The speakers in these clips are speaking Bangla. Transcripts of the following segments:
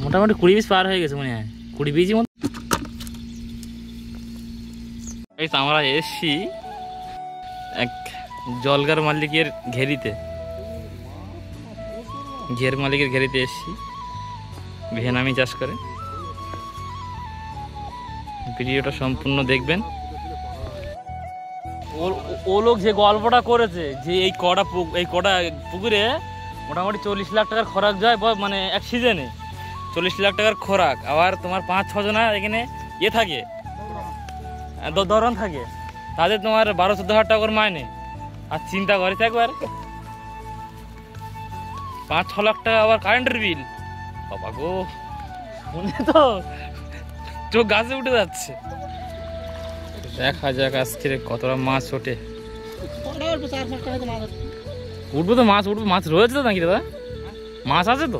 মোটামুটি 20-20 পার হয়ে গেছে মনে হয়, 20-20 মতো। এই তো আমরা এসছি এক জলগার মালিকের ঘেরিতে, ঘের মালিকের ঘেরিতে এসছি, ভেনামি চাষ করে। ভিডিওটা সম্পূর্ণ দেখবেন। ও লোক যে গল্পটা করেছে যে এই কটা পুকুরে মোটামুটি 40 লাখ টাকার খোরাক যায়, মানে এক সিজনে 40 লাখ টাকার খোরাক। আবার তোমার 5-6 জনা এখানে থাকে, ধরন থাকে, তাদের তোমার 12-14 হাজার টাকা করে মাইনে। আর চিন্তা করেছে একবার 5-6 লাখ টাকা আবার কারেন্টের বিল। বাবা গো, শুনে তো চোখ গাছে উঠে যাচ্ছে। দেখা যাক আজকে কতটা মাছ ওঠে। উঠবো তো, মাছ উঠবো। মাছ রয়েছে তো নাকি দাদা? মাছ আছে তো,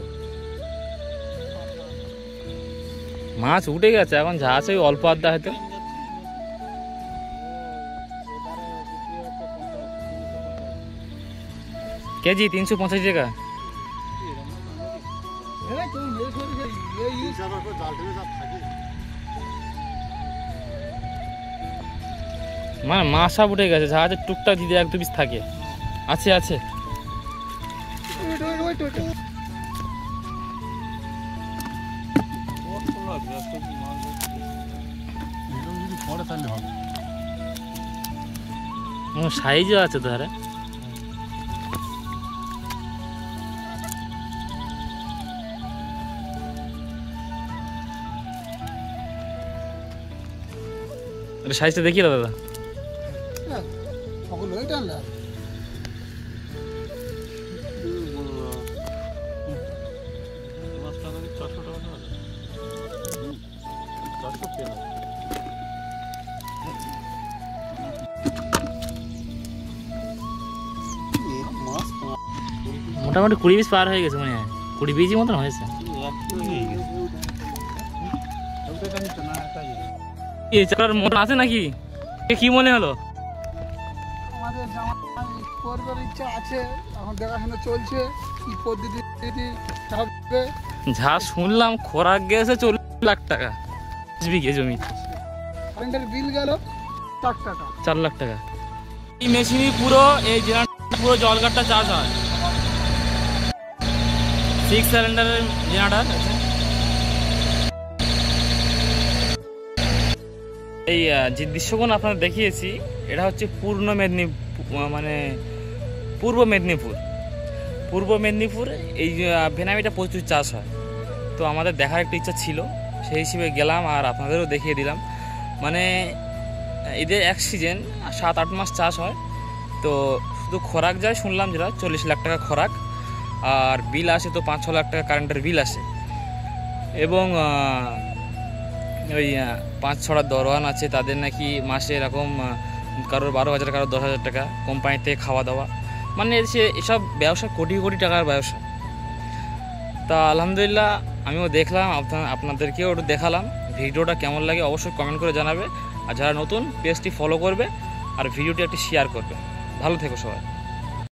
মাছ উঠে গেছে। এখন যা আছে অল্প আড্ডা হয়তো। কেজি 350 টাকা। মানে মাছ সব উঠে গেছে, যা আছে টুকটাক দিদি 1-2 পিস থাকে। আছে আছে। সাইজও আছে তো। আরে সাইজটা দেখিয়ে দাদা। মোটামুটি 20-20 পার হয়ে গেছে মনে হয়, 20-20 মতন হয়েছে। মন আছে নাকি? কি মনে হলো? যা শুনলাম খোরাক গেছে 40 লাখ টাকা, 5 বিঘে জমি। বিল গেল 4 লাখ টাকা। এই মেশিনে পুরো এই পুরো জলঘাটটা চাষ হয়। 6 সিলিন্ডারের জেনারেটর। এই যে দৃশ্যগুণ আপনাদের দেখিয়েছি, এটা হচ্ছে পূর্ব মেদিনীপুর। এই ভেনামিটা প্রচুর চাষ হয়। তো আমাদের দেখার একটা ইচ্ছা ছিল, সেই হিসেবে গেলাম আর আপনাদেরও দেখিয়ে দিলাম। মানে এদের এক সিজন 7-8 মাস চাষ হয়। তো শুধু খোরাক যায় শুনলাম যেটা 40 লাখ টাকা খোরাক, আর বিল আসে তো 5-6 লাখ টাকা কারেন্টের বিল আসে। এবং ওই 5-6টা দরওয়ান আছে, তাদের নাকি মাসে এরকম কারোর 12,000, কারোর 10,000 টাকা কোম্পানি থেকে খাওয়া দাওয়া। মানে এসব ব্যবসা কোটি কোটি টাকার ব্যবসা। তা আলহামদুলিল্লাহ আমিও দেখলাম, আপনাদেরকেও একটু দেখালাম। ভিডিওটা কেমন লাগে অবশ্যই কমেন্ট করে জানাবে। আর যারা নতুন পেজটি ফলো করবে আর ভিডিওটি একটি শেয়ার করবে। ভালো থেকো সবাই।